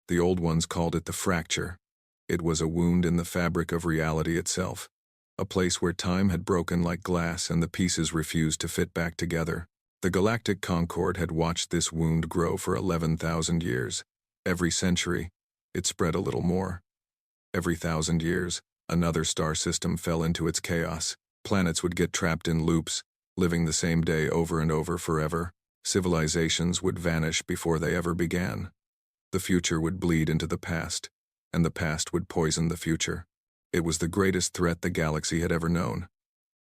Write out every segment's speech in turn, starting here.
The old ones called it the fracture. It was a wound in the fabric of reality itself, a place where time had broken like glass and the pieces refused to fit back together. The Galactic Concord had watched this wound grow for 11,000 years. Every century, it spread a little more. Every 1,000 years, another star system fell into its chaos. Planets would get trapped in loops, living the same day over and over forever. Civilizations would vanish before they ever began. The future would bleed into the past, and the past would poison the future. It was the greatest threat the galaxy had ever known,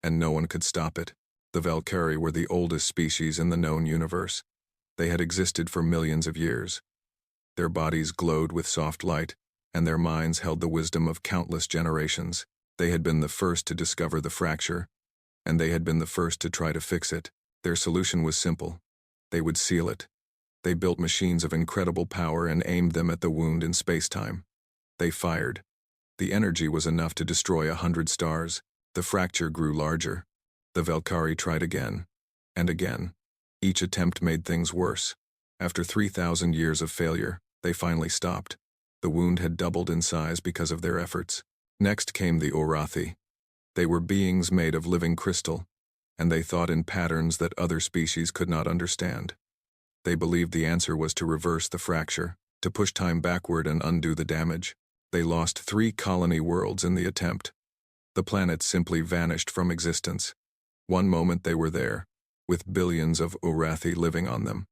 and no one could stop it. The Valkyrie were the oldest species in the known universe. They had existed for millions of years. Their bodies glowed with soft light, and their minds held the wisdom of countless generations. They had been the first to discover the fracture, and they had been the first to try to fix it. Their solution was simple. They would seal it. They built machines of incredible power and aimed them at the wound in space-time. They fired. The energy was enough to destroy 100 stars. The fracture grew larger. The Valkyrie tried again, and again. Each attempt made things worse. After 3,000 years of failure, they finally stopped. The wound had doubled in size because of their efforts. Next came the Orathi. They were beings made of living crystal, and they thought in patterns that other species could not understand. They believed the answer was to reverse the fracture, to push time backward and undo the damage. They lost 3 colony worlds in the attempt. The planets simply vanished from existence. One moment they were there, with billions of Orathi living on them.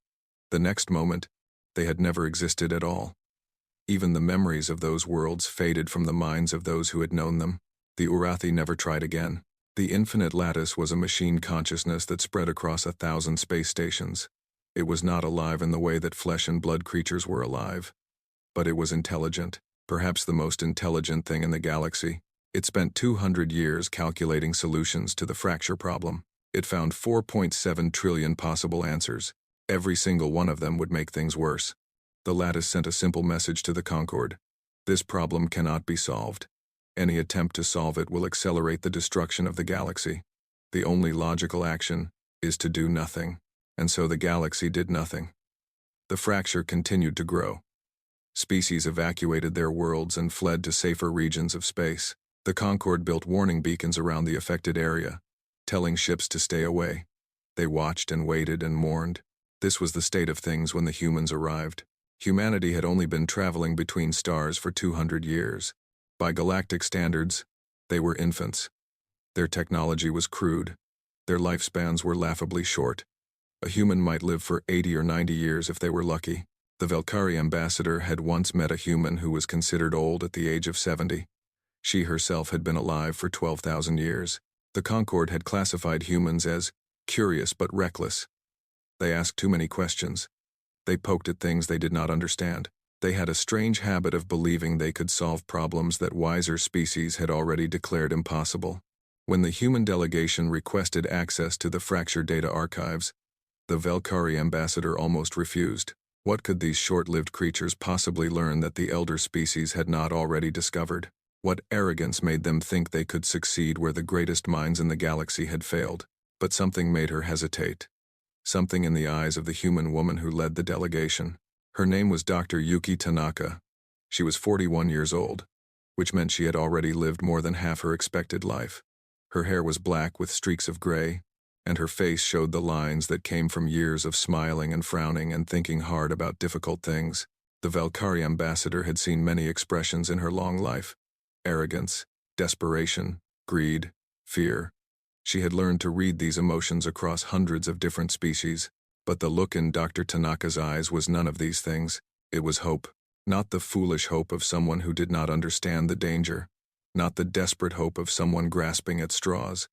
The next moment, they had never existed at all. Even the memories of those worlds faded from the minds of those who had known them. The Orathi never tried again. The infinite lattice was a machine consciousness that spread across 1,000 space stations. It was not alive in the way that flesh and blood creatures were alive. But it was intelligent, perhaps the most intelligent thing in the galaxy. It spent 200 years calculating solutions to the fracture problem. It found 4.7 trillion possible answers. Every single one of them would make things worse. The lattice sent a simple message to the Concord. This problem cannot be solved. Any attempt to solve it will accelerate the destruction of the galaxy. The only logical action is to do nothing. And so the galaxy did nothing. The fracture continued to grow. Species evacuated their worlds and fled to safer regions of space. The Concord built warning beacons around the affected area, telling ships to stay away. They watched and waited and mourned. This was the state of things when the humans arrived. Humanity had only been traveling between stars for 200 years. By galactic standards, they were infants. Their technology was crude. Their lifespans were laughably short. A human might live for 80 or 90 years if they were lucky. The Valkyrie ambassador had once met a human who was considered old at the age of 70. She herself had been alive for 12,000 years. The Concord had classified humans as curious but reckless. They asked too many questions. They poked at things they did not understand. They had a strange habit of believing they could solve problems that wiser species had already declared impossible. When the human delegation requested access to the fracture data archives, the Valkyrie ambassador almost refused. What could these short-lived creatures possibly learn that the elder species had not already discovered? What arrogance made them think they could succeed where the greatest minds in the galaxy had failed? But something made her hesitate. Something in the eyes of the human woman who led the delegation. Her name was Dr. Yuki Tanaka. She was 41 years old, which meant she had already lived more than half her expected life. Her hair was black with streaks of gray, and her face showed the lines that came from years of smiling and frowning and thinking hard about difficult things. The Valkyrie ambassador had seen many expressions in her long life: arrogance, desperation, greed, fear. She had learned to read these emotions across hundreds of different species, but the look in Dr. Tanaka's eyes was none of these things. It was hope, not the foolish hope of someone who did not understand the danger, not the desperate hope of someone grasping at straws.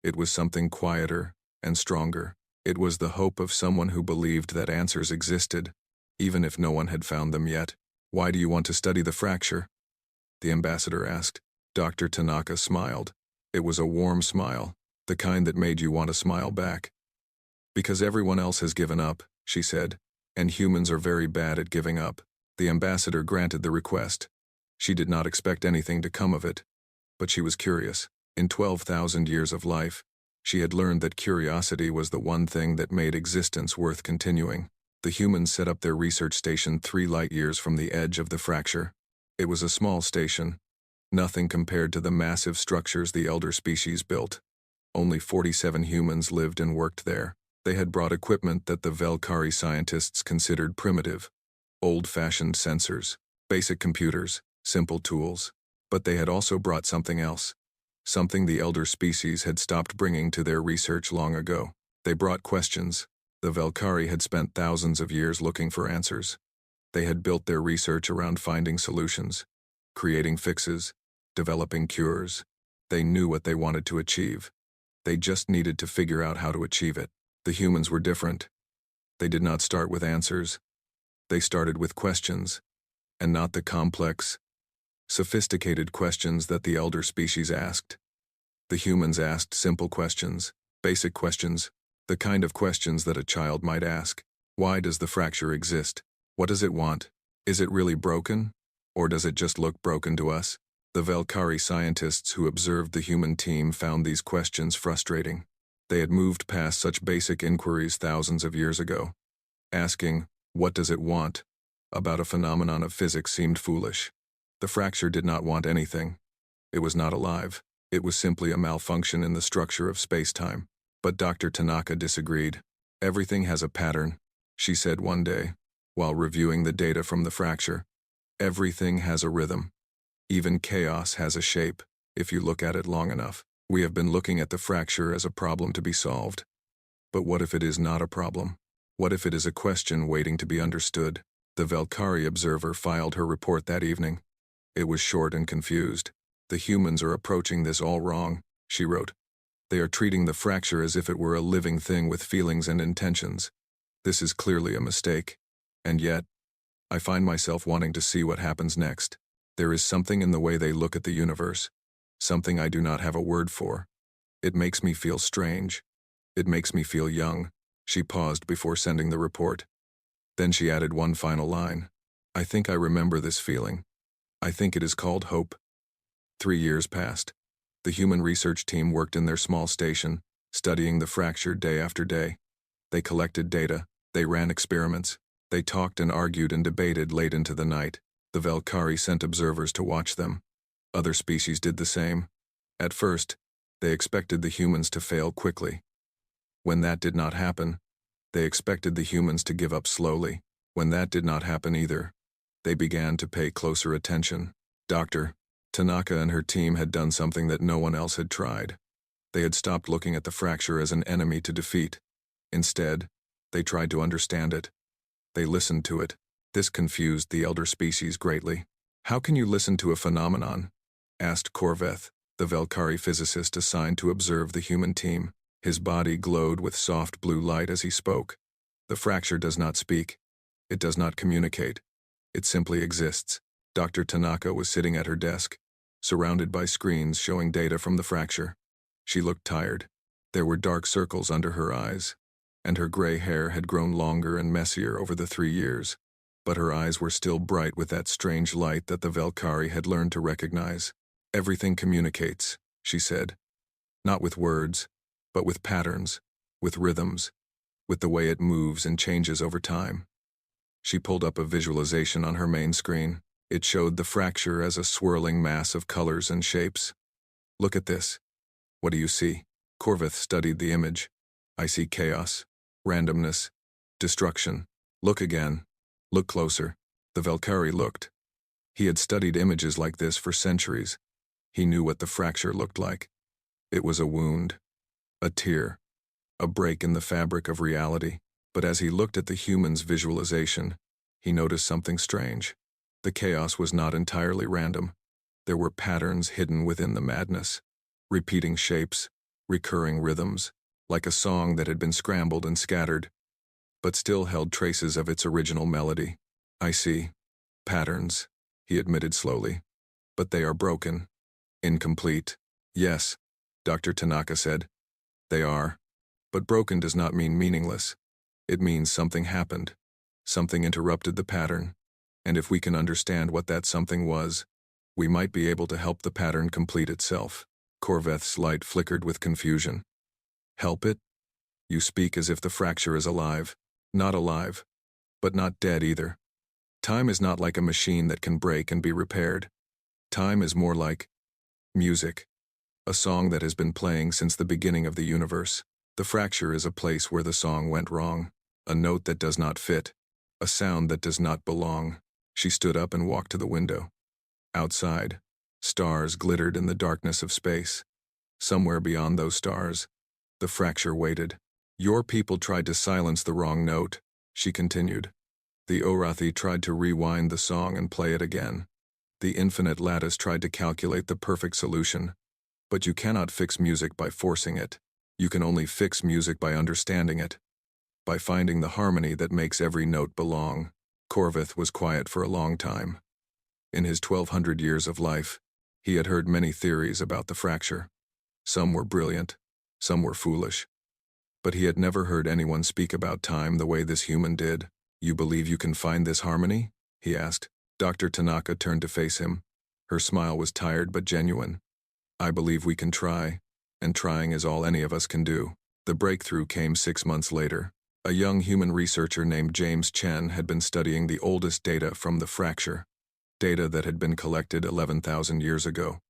It was something quieter and stronger. It was the hope of someone who believed that answers existed, even if no one had found them yet. "Why do you want to study the fracture?" the ambassador asked. Dr. Tanaka smiled. It was a warm smile, the kind that made you want to smile back. "Because everyone else has given up," she said, "and humans are very bad at giving up." The ambassador granted the request. She did not expect anything to come of it, but she was curious. In 12,000 years of life, she had learned that curiosity was the one thing that made existence worth continuing. The humans set up their research station 3 light-years from the edge of the fracture. It was a small station, nothing compared to the massive structures the elder species built. Only 47 humans lived and worked there. They had brought equipment that the Velkari scientists considered primitive. Old-fashioned sensors, basic computers, simple tools. But they had also brought something else. Something the elder species had stopped bringing to their research long ago. They brought questions. The Velkari had spent thousands of years looking for answers. They had built their research around finding solutions, creating fixes, developing cures. They knew what they wanted to achieve. They just needed to figure out how to achieve it. The humans were different. They did not start with answers. They started with questions, and not the complex, sophisticated questions that the elder species asked. The humans asked simple questions, basic questions, the kind of questions that a child might ask. Why does the fracture exist? What does it want? Is it really broken? Or does it just look broken to us? The Velkari scientists who observed the human team found these questions frustrating. They had moved past such basic inquiries thousands of years ago. Asking, "What does it want?" about a phenomenon of physics seemed foolish. The fracture did not want anything. It was not alive. It was simply a malfunction in the structure of space-time. But Dr. Tanaka disagreed. "Everything has a pattern," she said one day, while reviewing the data from the fracture. "Everything has a rhythm. Even chaos has a shape, if you look at it long enough. We have been looking at the fracture as a problem to be solved. But what if it is not a problem? What if it is a question waiting to be understood?" The Velkari observer filed her report that evening. It was short and confused. "The humans are approaching this all wrong," she wrote. "They are treating the fracture as if it were a living thing with feelings and intentions. This is clearly a mistake. And yet, I find myself wanting to see what happens next. There is something in the way they look at the universe. Something I do not have a word for. It makes me feel strange. It makes me feel young." She paused before sending the report. Then she added one final line. "I think I remember this feeling. I think it is called hope." 3 years passed. The human research team worked in their small station, studying the fracture day after day. They collected data, they ran experiments, they talked and argued and debated late into the night. The Velkari sent observers to watch them. Other species did the same. At first, they expected the humans to fail quickly. When that did not happen, they expected the humans to give up slowly. When that did not happen either, they began to pay closer attention. Dr. Tanaka and her team had done something that no one else had tried. They had stopped looking at the fracture as an enemy to defeat. Instead, they tried to understand it. They listened to it. This confused the elder species greatly. "How can you listen to a phenomenon?" asked Korveth, the Velkari physicist assigned to observe the human team. His body glowed with soft blue light as he spoke. "The fracture does not speak. It does not communicate. It simply exists." Dr. Tanaka was sitting at her desk, surrounded by screens showing data from the fracture. She looked tired. There were dark circles under her eyes, and her gray hair had grown longer and messier over the 3 years. But her eyes were still bright with that strange light that the Velkari had learned to recognize. "Everything communicates," she said. "Not with words, but with patterns, with rhythms, with the way it moves and changes over time." She pulled up a visualization on her main screen. It showed the fracture as a swirling mass of colors and shapes. "Look at this. What do you see?" Korveth studied the image. "I see chaos, randomness, destruction." "Look again. Look closer." The Velkari looked. He had studied images like this for centuries. He knew what the fracture looked like. It was a wound, a tear, a break in the fabric of reality. But as he looked at the human's visualization, he noticed something strange. The chaos was not entirely random. There were patterns hidden within the madness, repeating shapes, recurring rhythms, like a song that had been scrambled and scattered, but still held traces of its original melody. "I see. Patterns," he admitted slowly. "But they are broken. Incomplete." "Yes," Dr. Tanaka said. "They are. But broken does not mean meaningless. It means something happened. Something interrupted the pattern. And if we can understand what that something was, we might be able to help the pattern complete itself." Korveth's light flickered with confusion. "Help it? You speak as if the fracture is alive." "Not alive. but not dead either. Time is not like a machine that can break and be repaired. Time is more like music, a song that has been playing since the beginning of the universe. The fracture is a place where the song went wrong, a note that does not fit, a sound that does not belong. She stood up and walked to the window. Outside, stars glittered in the darkness of space. Somewhere beyond those stars, the fracture waited. Your people tried to silence the wrong note, she continued. The Orathi tried to rewind the song and play it again. The infinite lattice tried to calculate the perfect solution. But you cannot fix music by forcing it. You can only fix music by understanding it, by finding the harmony that makes every note belong. Corvith was quiet for a long time. In his 1200 years of life, he had heard many theories about the fracture. Some were brilliant, some were foolish. But he had never heard anyone speak about time the way this human did. You believe you can find this harmony? He asked. Dr. Tanaka turned to face him. Her smile was tired but genuine. I believe we can try, and trying is all any of us can do. The breakthrough came 6 months later. A young human researcher named James Chen had been studying the oldest data from the fracture, data that had been collected 11,000 years ago,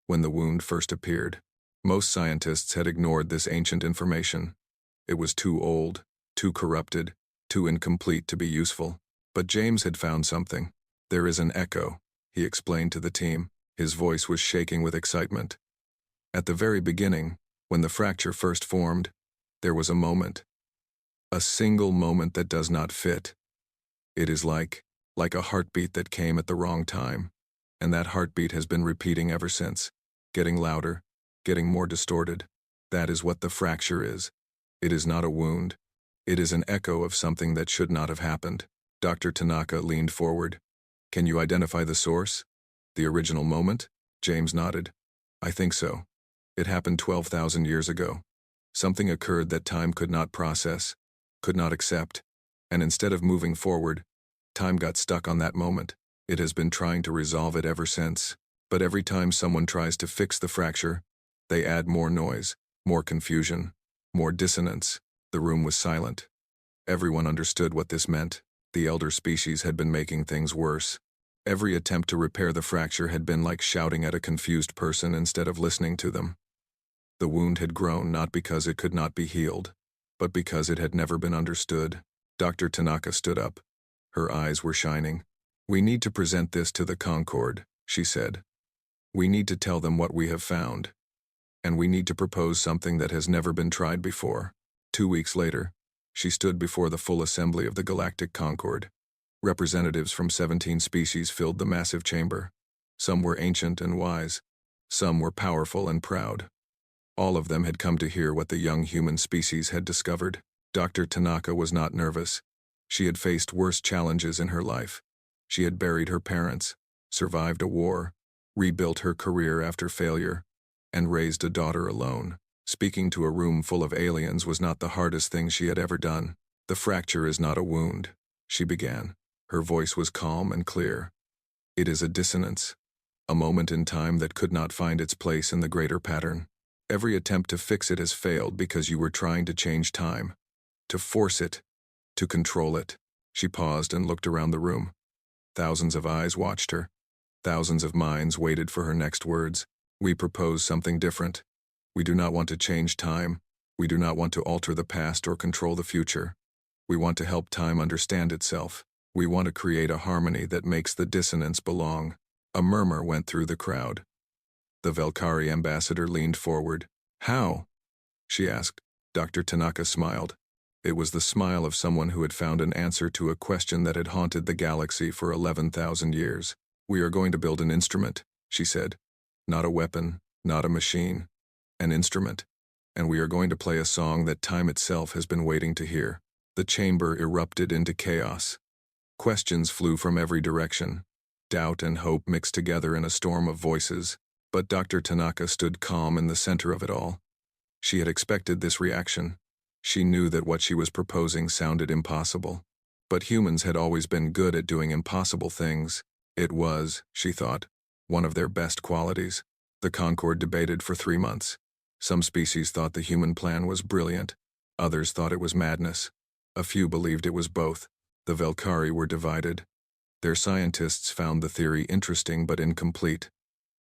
when the wound first appeared. Most scientists had ignored this ancient information. It was too old, too corrupted, too incomplete to be useful. But James had found something. There is an echo, he explained to the team. His voice was shaking with excitement. At the very beginning, when the fracture first formed, there was a moment. A single moment that does not fit. It is like a heartbeat that came at the wrong time. And that heartbeat has been repeating ever since, getting louder, getting more distorted. That is what the fracture is. It is not a wound. It is an echo of something that should not have happened. Dr. Tanaka leaned forward. Can you identify the source? The original moment? James nodded. I think so. It happened 12,000 years ago. Something occurred that time could not process, could not accept, and instead of moving forward, time got stuck on that moment. It has been trying to resolve it ever since. But every time someone tries to fix the fracture, they add more noise, more confusion, more dissonance. The room was silent. Everyone understood what this meant. The elder species had been making things worse. Every attempt to repair the fracture had been like shouting at a confused person instead of listening to them. The wound had grown not because it could not be healed, but because it had never been understood. Dr. Tanaka stood up. Her eyes were shining. We need to present this to the Concord, she said. We need to tell them what we have found. And we need to propose something that has never been tried before. 2 weeks later, she stood before the full assembly of the Galactic Concord. Representatives from 17 species filled the massive chamber. Some were ancient and wise. Some were powerful and proud. All of them had come to hear what the young human species had discovered. Dr. Tanaka was not nervous. She had faced worse challenges in her life. She had buried her parents, survived a war, rebuilt her career after failure, and raised a daughter alone. Speaking to a room full of aliens was not the hardest thing she had ever done. The fracture is not a wound, she began. Her voice was calm and clear. It is a dissonance, a moment in time that could not find its place in the greater pattern. Every attempt to fix it has failed because you were trying to change time, to force it, to control it. She paused and looked around the room. Thousands of eyes watched her. Thousands of minds waited for her next words. We propose something different. We do not want to change time. We do not want to alter the past or control the future. We want to help time understand itself. We want to create a harmony that makes the dissonance belong. A murmur went through the crowd. The Velkari ambassador leaned forward. How? She asked. Dr. Tanaka smiled. It was the smile of someone who had found an answer to a question that had haunted the galaxy for 11,000 years. We are going to build an instrument, she said. Not a weapon, not a machine. An instrument. And we are going to play a song that time itself has been waiting to hear. The chamber erupted into chaos. Questions flew from every direction. Doubt and hope mixed together in a storm of voices. But Dr. Tanaka stood calm in the center of it all. She had expected this reaction. She knew that what she was proposing sounded impossible. But humans had always been good at doing impossible things. It was, she thought, one of their best qualities. The Concord debated for 3 months. Some species thought the human plan was brilliant. Others thought it was madness. A few believed it was both. The Velkari were divided. Their scientists found the theory interesting but incomplete.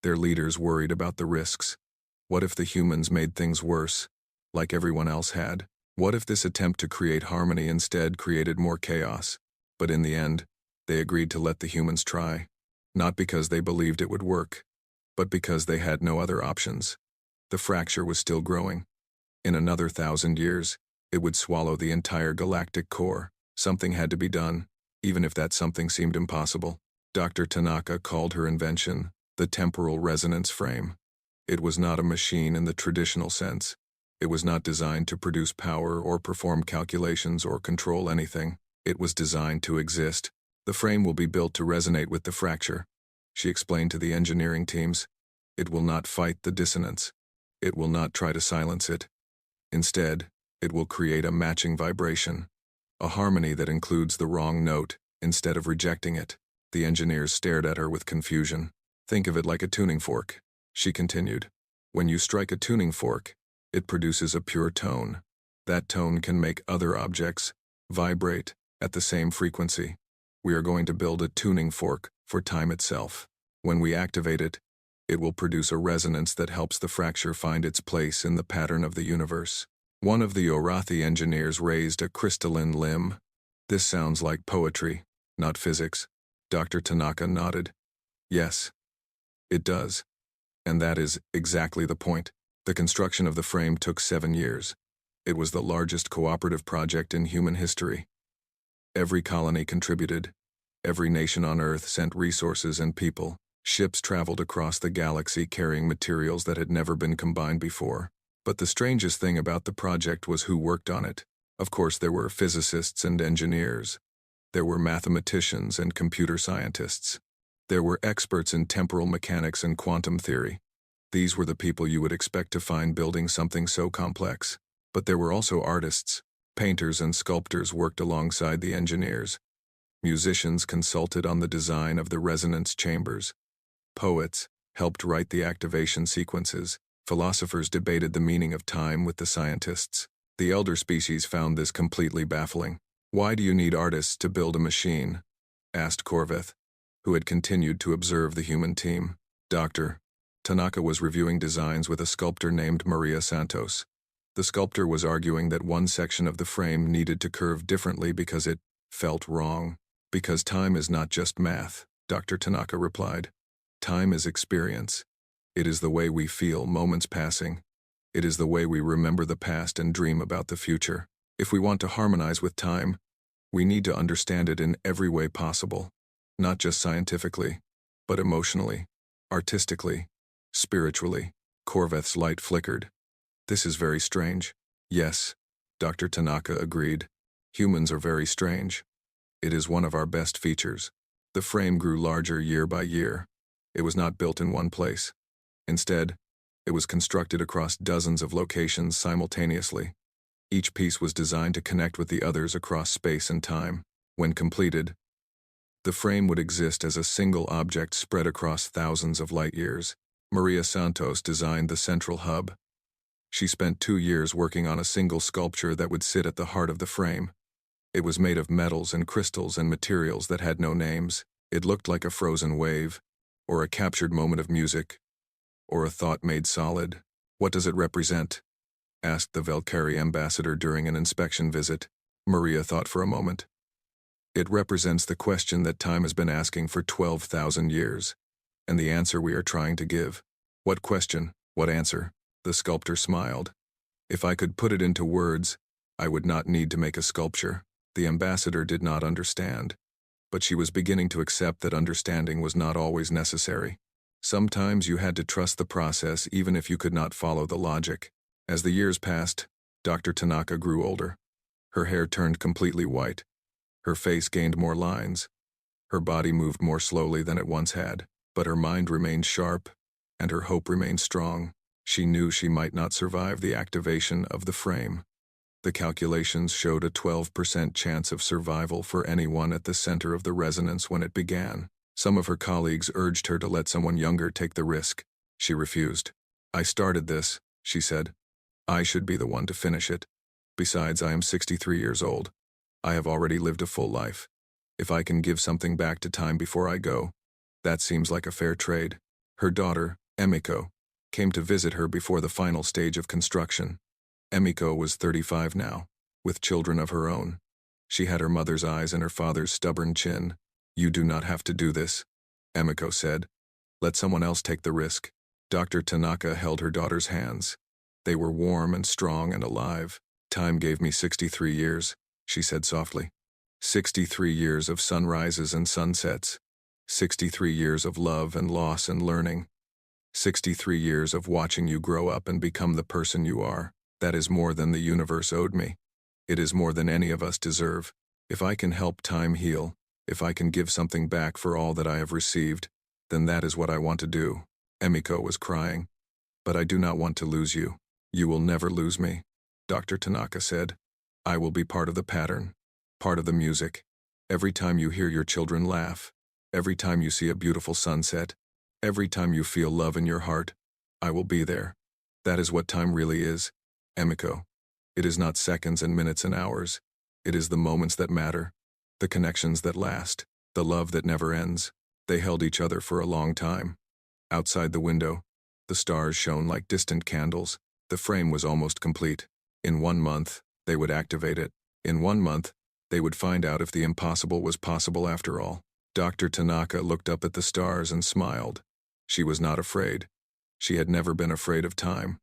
Their leaders worried about the risks. What if the humans made things worse, like everyone else had? What if this attempt to create harmony instead created more chaos? But in the end, they agreed to let the humans try, not because they believed it would work, but because they had no other options. The fracture was still growing. In another 1,000 years, it would swallow the entire galactic core. Something had to be done, even if that something seemed impossible. Dr. Tanaka called her invention the temporal resonance frame. It was not a machine in the traditional sense. It was not designed to produce power or perform calculations or control anything. It was designed to exist. The frame will be built to resonate with the fracture, she explained to the engineering teams. It will not fight the dissonance. It will not try to silence it. Instead, it will create a matching vibration, a harmony that includes the wrong note instead of rejecting it. The engineers stared at her with confusion. Think of it like a tuning fork, she continued. When you strike a tuning fork, it produces a pure tone. That tone can make other objects vibrate at the same frequency. We are going to build a tuning fork for time itself. When we activate it, it will produce a resonance that helps the fracture find its place in the pattern of the universe. One of the Orathi engineers raised a crystalline limb. This sounds like poetry, not physics. Dr. Tanaka nodded. Yes, it does. And that is exactly the point. The construction of the frame took 7 years. It was the largest cooperative project in human history. Every colony contributed. Every nation on Earth sent resources and people. Ships traveled across the galaxy carrying materials that had never been combined before. But the strangest thing about the project was who worked on it. Of course, there were physicists and engineers. There were mathematicians and computer scientists. There were experts in temporal mechanics and quantum theory. These were the people you would expect to find building something so complex. But there were also artists. Painters and sculptors worked alongside the engineers. Musicians consulted on the design of the resonance chambers. Poets helped write the activation sequences. Philosophers debated the meaning of time with the scientists. The elder species found this completely baffling. Why do you need artists to build a machine? Asked Corveth, who had continued to observe the human team. Dr. Tanaka was reviewing designs with a sculptor named Maria Santos. The sculptor was arguing that one section of the frame needed to curve differently because it felt wrong. Because time is not just math, Dr. Tanaka replied. Time is experience. It is the way we feel moments passing. It is the way we remember the past and dream about the future. If we want to harmonize with time, we need to understand it in every way possible. Not just scientifically, but emotionally, artistically, spiritually. Corveth's light flickered. This is very strange. Yes, Dr. Tanaka agreed. Humans are very strange. It is one of our best features. The frame grew larger year by year. It was not built in one place. Instead, it was constructed across dozens of locations simultaneously. Each piece was designed to connect with the others across space and time. When completed, the frame would exist as a single object spread across thousands of light years. Maria Santos designed the central hub. She spent 2 years working on a single sculpture that would sit at the heart of the frame. It was made of metals and crystals and materials that had no names. It looked like a frozen wave, or a captured moment of music, or a thought made solid. What does it represent? Asked the Velkari ambassador during an inspection visit. Maria thought for a moment. It represents the question that time has been asking for 12,000 years, and the answer we are trying to give. What question? What answer? The sculptor smiled. If I could put it into words, I would not need to make a sculpture. The ambassador did not understand, but she was beginning to accept that understanding was not always necessary. Sometimes you had to trust the process even if you could not follow the logic. As the years passed, Dr. Tanaka grew older. Her hair turned completely white. Her face gained more lines. Her body moved more slowly than it once had, but her mind remained sharp, and her hope remained strong. She knew she might not survive the activation of the frame. The calculations showed a 12% chance of survival for anyone at the center of the resonance when it began. Some of her colleagues urged her to let someone younger take the risk. She refused. I started this, she said. I should be the one to finish it. Besides, I am 63 years old. I have already lived a full life. If I can give something back to time before I go, that seems like a fair trade. Her daughter, Emiko, came to visit her before the final stage of construction. Emiko was 35 now, with children of her own. She had her mother's eyes and her father's stubborn chin. "You do not have to do this," Emiko said. "Let someone else take the risk." Dr. Tanaka held her daughter's hands. They were warm and strong and alive. "Time gave me 63 years, she said softly. 63 years of sunrises and sunsets. 63 years of love and loss and learning. 63 years of watching you grow up and become the person you are. That is more than the universe owed me. It is more than any of us deserve. If I can help time heal, if I can give something back for all that I have received, then that is what I want to do." Emiko was crying. "But I do not want to lose you. You will never lose me," Dr. Tanaka said. "I will be part of the pattern, part of the music. Every time you hear your children laugh, every time you see a beautiful sunset, every time you feel love in your heart, I will be there. That is what time really is, Emiko. It is not seconds and minutes and hours. It is the moments that matter, the connections that last, the love that never ends." They held each other for a long time. Outside the window, the stars shone like distant candles. The frame was almost complete. In 1 month, they would activate it. In 1 month, they would find out if the impossible was possible after all. Dr. Tanaka looked up at the stars and smiled. She was not afraid. She had never been afraid of time.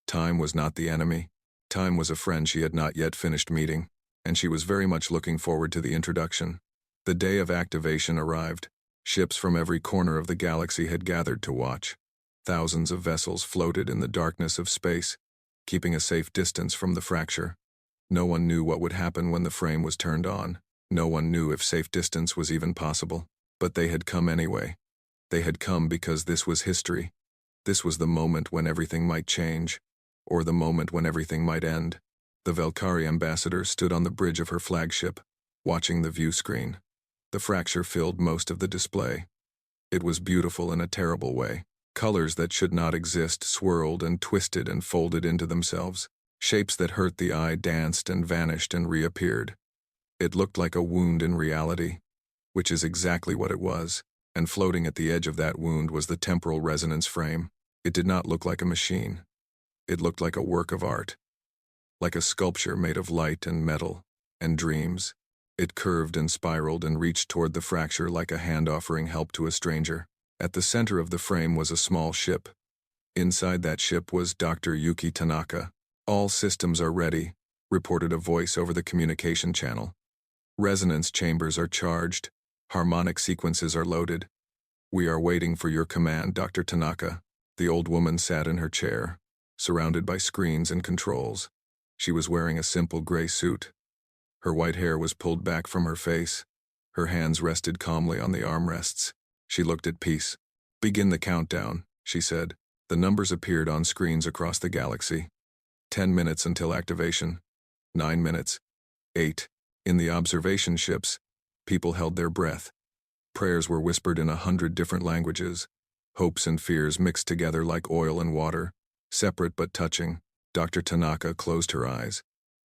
Time was not the enemy. Time was a friend she had not yet finished meeting, and she was very much looking forward to the introduction. The day of activation arrived. Ships from every corner of the galaxy had gathered to watch. Thousands of vessels floated in the darkness of space, keeping a safe distance from the fracture. No one knew what would happen when the frame was turned on. No one knew if safe distance was even possible. But they had come anyway. They had come because this was history. This was the moment when everything might change, or the moment when everything might end. The Velkari ambassador stood on the bridge of her flagship, watching the view screen. The fracture filled most of the display. It was beautiful in a terrible way. Colors that should not exist swirled and twisted and folded into themselves. Shapes that hurt the eye danced and vanished and reappeared. It looked like a wound in reality, which is exactly what it was, and floating at the edge of that wound was the temporal resonance frame. It did not look like a machine. It looked like a work of art, like a sculpture made of light and metal and dreams. It curved and spiraled and reached toward the fracture like a hand offering help to a stranger. At the center of the frame was a small ship. Inside that ship was Dr. Yuki Tanaka. "All systems are ready," reported a voice over the communication channel. "Resonance chambers are charged. Harmonic sequences are loaded. We are waiting for your command, Dr. Tanaka." The old woman sat in her chair, surrounded by screens and controls. She was wearing a simple gray suit. Her white hair was pulled back from her face. Her hands rested calmly on the armrests. She looked at peace. "Begin the countdown," she said. The numbers appeared on screens across the galaxy. 10 minutes until activation. 9 minutes. 8. In the observation ships, people held their breath. Prayers were whispered in 100 different languages. Hopes and fears mixed together like oil and water, separate but touching. Dr. Tanaka closed her eyes.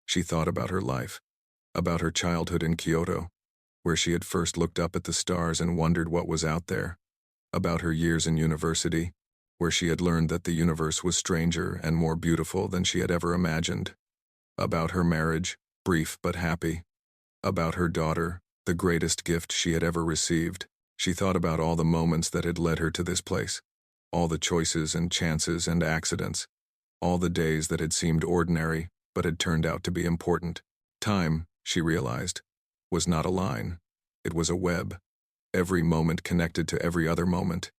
She thought about her life, about her childhood in Kyoto, where she had first looked up at the stars and wondered what was out there, about her years in university, where she had learned that the universe was stranger and more beautiful than she had ever imagined, about her marriage, brief but happy, about her daughter, the greatest gift she had ever received. She thought about all the moments that had led her to this place, all the choices and chances and accidents, all the days that had seemed ordinary but had turned out to be important. Time, she realized, was not a line. It was a web. Every moment connected to every other moment.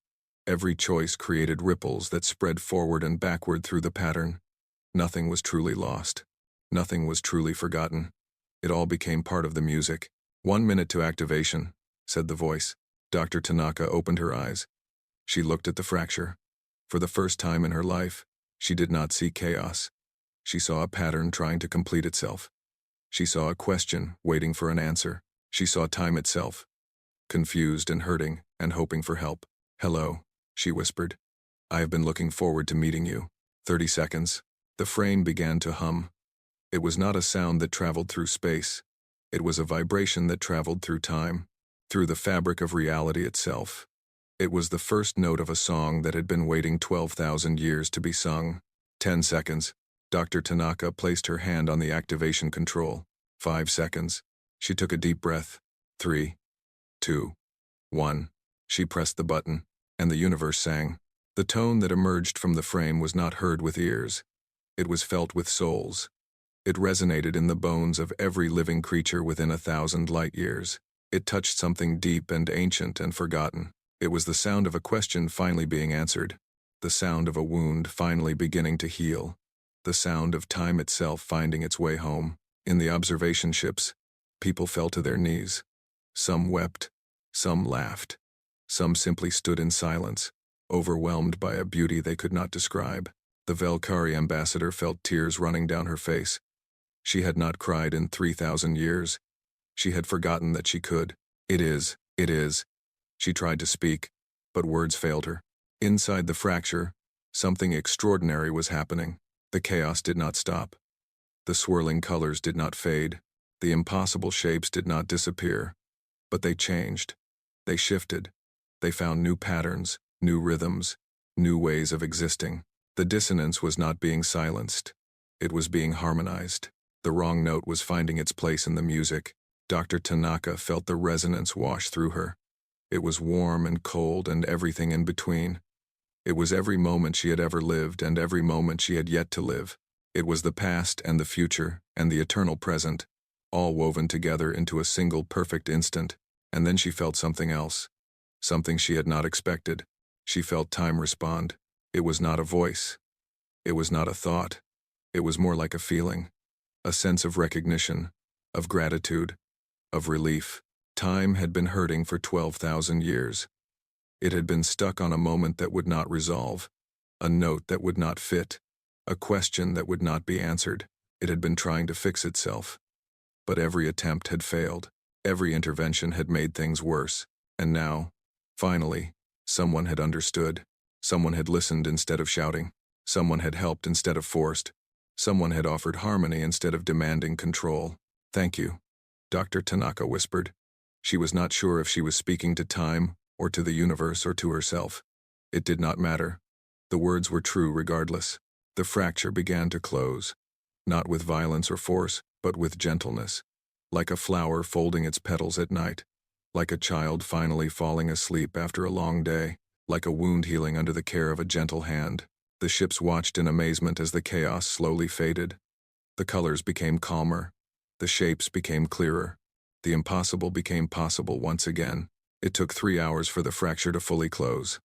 Every choice created ripples that spread forward and backward through the pattern. Nothing was truly lost. Nothing was truly forgotten. It all became part of the music. 1 minute to activation, said the voice. Dr. Tanaka opened her eyes. She looked at the fracture. For the first time in her life, she did not see chaos. She saw a pattern trying to complete itself. She saw a question waiting for an answer. She saw time itself, confused and hurting and hoping for help. "Hello," she whispered. "I have been looking forward to meeting you." 30 seconds. The frame began to hum. It was not a sound that traveled through space. It was a vibration that traveled through time. through the fabric of reality itself. It was the first note of a song that had been waiting 12,000 years to be sung. 10 seconds. Dr. Tanaka placed her hand on the activation control. 5 seconds. She took a deep breath. 3, 2, 1. She pressed the button, and the universe sang. The tone that emerged from the frame was not heard with ears. It was felt with souls. It resonated in the bones of every living creature within 1,000 light years. It touched something deep and ancient and forgotten. It was the sound of a question finally being answered. The sound of a wound finally beginning to heal. The sound of time itself finding its way home. In the observation ships, people fell to their knees. Some wept. Some laughed. Some simply stood in silence, overwhelmed by a beauty they could not describe. The Velkari ambassador felt tears running down her face. She had not cried in 3,000 years. She had forgotten that she could. It is. She tried to speak, but words failed her. Inside the fracture, something extraordinary was happening. The chaos did not stop. The swirling colors did not fade. The impossible shapes did not disappear. But they changed. They shifted. They found new patterns, new rhythms, new ways of existing. The dissonance was not being silenced. It was being harmonized. The wrong note was finding its place in the music. Dr. Tanaka felt the resonance wash through her. It was warm and cold and everything in between. It was every moment she had ever lived and every moment she had yet to live. It was the past and the future and the eternal present, all woven together into a single perfect instant. And then she felt something else. Something she had not expected. She felt time respond. It was not a voice. It was not a thought. It was more like a feeling. A sense of recognition, of gratitude, of relief. Time had been hurting for 12,000 years. It had been stuck on a moment that would not resolve, a note that would not fit, a question that would not be answered. It had been trying to fix itself. But every attempt had failed. Every intervention had made things worse. And now, finally, someone had understood. Someone had listened instead of shouting. Someone had helped instead of forced. Someone had offered harmony instead of demanding control. "Thank you," Dr. Tanaka whispered. She was not sure if she was speaking to time, or to the universe, or to herself. It did not matter. The words were true regardless. The fracture began to close. Not with violence or force, but with gentleness. Like a flower folding its petals at night. Like a child finally falling asleep after a long day. Like a wound healing under the care of a gentle hand. The ships watched in amazement as the chaos slowly faded. The colors became calmer. The shapes became clearer. The impossible became possible once again. It took 3 hours for the fracture to fully close.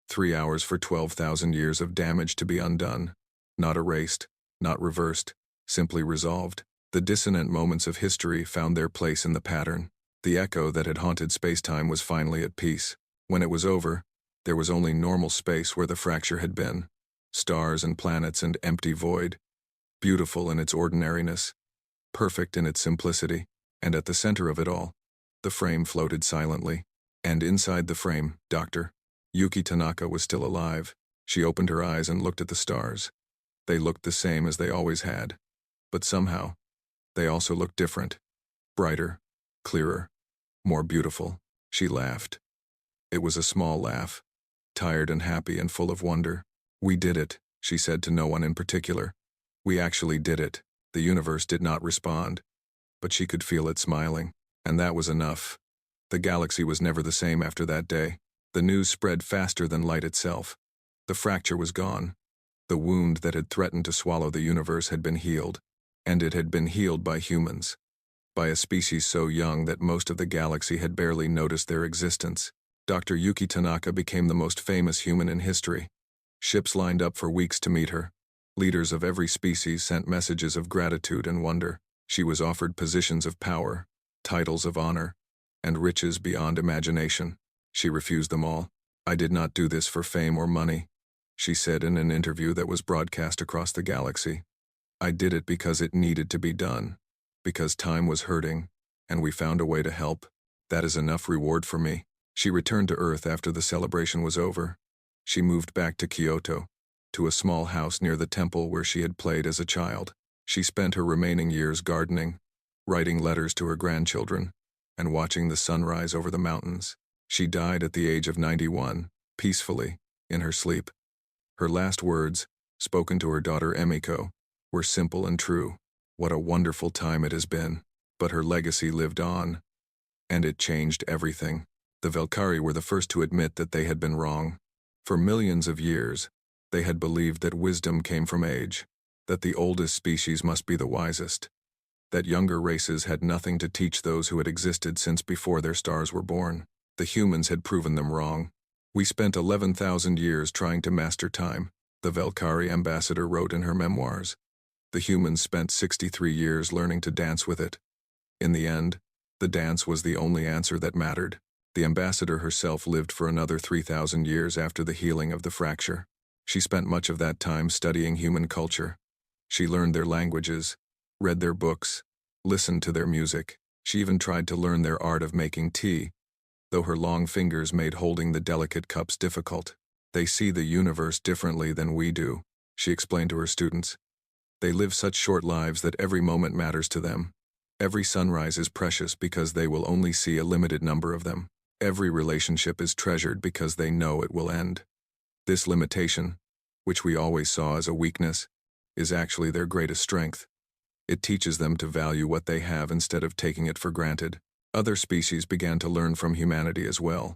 3 hours for 12,000 years of damage to be undone. Not erased, not reversed, simply resolved. The dissonant moments of history found their place in the pattern. The echo that had haunted space-time was finally at peace. When it was over, there was only normal space where the fracture had been. Stars and planets and empty void. Beautiful in its ordinariness. Perfect in its simplicity. And at the center of it all, the frame floated silently. And inside the frame, Dr. Yuki Tanaka was still alive. She opened her eyes and looked at the stars. They looked the same as they always had. But somehow, they also looked different. Brighter, clearer, more beautiful. She laughed. It was a small laugh, tired and happy and full of wonder. "We did it," she said to no one in particular. "We actually did it." The universe did not respond, but she could feel it smiling, and that was enough. The galaxy was never the same after that day. The news spread faster than light itself. The fracture was gone. The wound that had threatened to swallow the universe had been healed, and it had been healed by humans. By a species so young that most of the galaxy had barely noticed their existence. Dr. Yuki Tanaka became the most famous human in history. Ships lined up for weeks to meet her. Leaders of every species sent messages of gratitude and wonder. She was offered positions of power, titles of honor, and riches beyond imagination. She refused them all. "I did not do this for fame or money," she said in an interview that was broadcast across the galaxy. "I did it because it needed to be done. Because time was hurting, and we found a way to help. That is enough reward for me." She returned to Earth after the celebration was over. She moved back to Kyoto, to a small house near the temple where she had played as a child. She spent her remaining years gardening, writing letters to her grandchildren, and watching the sunrise over the mountains. She died at the age of 91, peacefully, in her sleep. Her last words, spoken to her daughter Emiko, were simple and true. What a wonderful time it has been. But her legacy lived on, and it changed everything. The Valkyrie were the first to admit that they had been wrong. For millions of years, they had believed that wisdom came from age, that the oldest species must be the wisest, that younger races had nothing to teach those who had existed since before their stars were born. The humans had proven them wrong. We spent 11,000 years trying to master time, the Valkyrie ambassador wrote in her memoirs. The humans spent 63 years learning to dance with it. In the end, the dance was the only answer that mattered. The ambassador herself lived for another 3,000 years after the healing of the fracture. She spent much of that time studying human culture. She learned their languages, read their books, listened to their music. She even tried to learn their art of making tea, though her long fingers made holding the delicate cups difficult. They see the universe differently than we do, she explained to her students. They live such short lives that every moment matters to them. Every sunrise is precious because they will only see a limited number of them. Every relationship is treasured because they know it will end. This limitation, which we always saw as a weakness, is actually their greatest strength. It teaches them to value what they have instead of taking it for granted. Other species began to learn from humanity as well.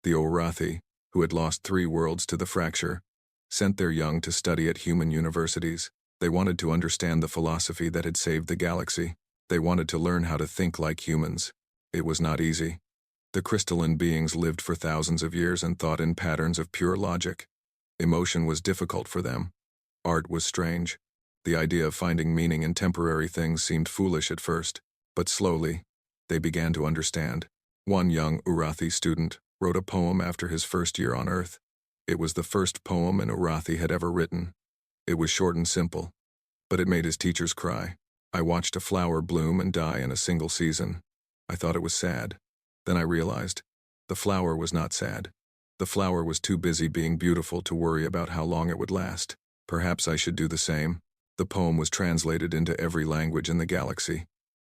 The Orathi, who had lost 3 worlds to the fracture, sent their young to study at human universities. They wanted to understand the philosophy that had saved the galaxy. They wanted to learn how to think like humans. It was not easy. The crystalline beings lived for thousands of years and thought in patterns of pure logic. Emotion was difficult for them. Art was strange. The idea of finding meaning in temporary things seemed foolish at first, but slowly, they began to understand. One young Urathi student wrote a poem after his first year on Earth. It was the first poem an Urathi had ever written. It was short and simple, but it made his teachers cry. I watched a flower bloom and die in a single season. I thought it was sad. Then I realized, the flower was not sad. The flower was too busy being beautiful to worry about how long it would last. Perhaps I should do the same. The poem was translated into every language in the galaxy.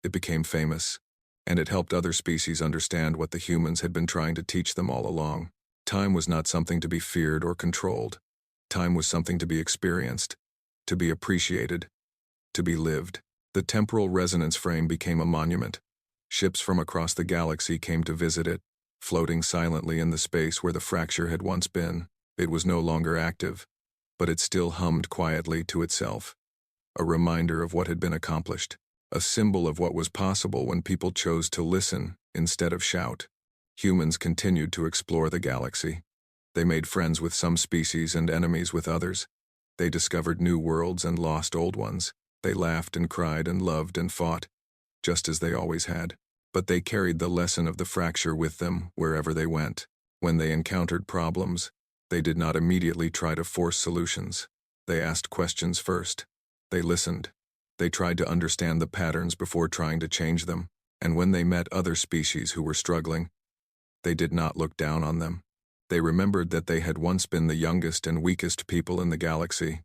It became famous, and it helped other species understand what the humans had been trying to teach them all along. Time was not something to be feared or controlled. Time was something to be experienced, to be appreciated, to be lived. The temporal resonance frame became a monument. Ships from across the galaxy came to visit it, floating silently in the space where the fracture had once been. It was no longer active, but it still hummed quietly to itself. A reminder of what had been accomplished. A symbol of what was possible when people chose to listen instead of shout. Humans continued to explore the galaxy. They made friends with some species and enemies with others. They discovered new worlds and lost old ones. They laughed and cried and loved and fought, just as they always had. But they carried the lesson of the fracture with them wherever they went. When they encountered problems, they did not immediately try to force solutions. They asked questions first. They listened. They tried to understand the patterns before trying to change them. And when they met other species who were struggling, they did not look down on them. They remembered that they had once been the youngest and weakest people in the galaxy.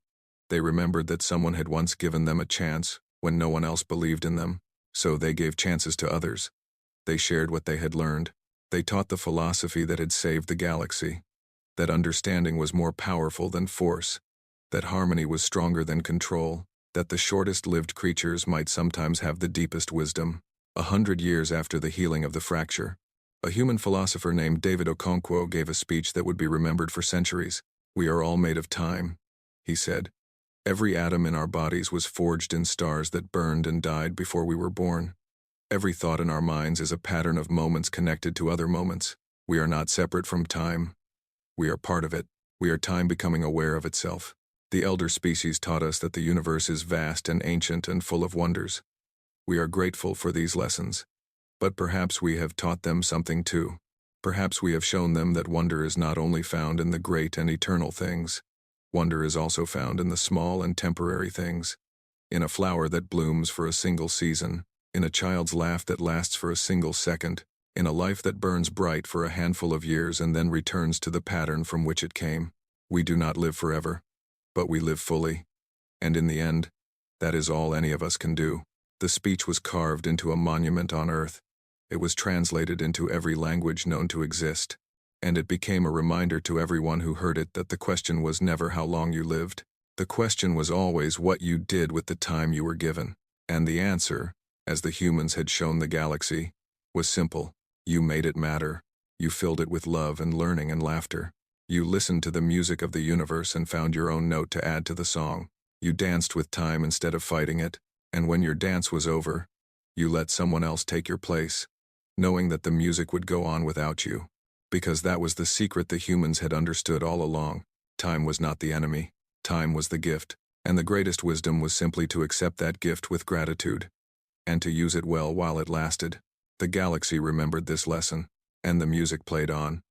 They remembered that someone had once given them a chance when no one else believed in them, so they gave chances to others. They shared what they had learned. They taught the philosophy that had saved the galaxy, that understanding was more powerful than force, that harmony was stronger than control, that the shortest-lived creatures might sometimes have the deepest wisdom. 100 years after the healing of the fracture, a human philosopher named David Okonkwo gave a speech that would be remembered for centuries. We are all made of time, he said. Every atom in our bodies was forged in stars that burned and died before we were born. Every thought in our minds is a pattern of moments connected to other moments. We are not separate from time. We are part of it. We are time becoming aware of itself. The elder species taught us that the universe is vast and ancient and full of wonders. We are grateful for these lessons. But perhaps we have taught them something too. Perhaps we have shown them that wonder is not only found in the great and eternal things. Wonder is also found in the small and temporary things. In a flower that blooms for a single season. In a child's laugh that lasts for a single second. In a life that burns bright for a handful of years and then returns to the pattern from which it came. We do not live forever, but we live fully. And in the end, that is all any of us can do. The speech was carved into a monument on Earth. It was translated into every language known to exist, and it became a reminder to everyone who heard it that the question was never how long you lived. The question was always what you did with the time you were given. And the answer, as the humans had shown the galaxy, was simple. You made it matter. You filled it with love and learning and laughter. You listened to the music of the universe and found your own note to add to the song. You danced with time instead of fighting it, and when your dance was over, you let someone else take your place, knowing that the music would go on without you. Because that was the secret the humans had understood all along. Time was not the enemy. Time was the gift, and the greatest wisdom was simply to accept that gift with gratitude, and to use it well while it lasted. The galaxy remembered this lesson, and the music played on.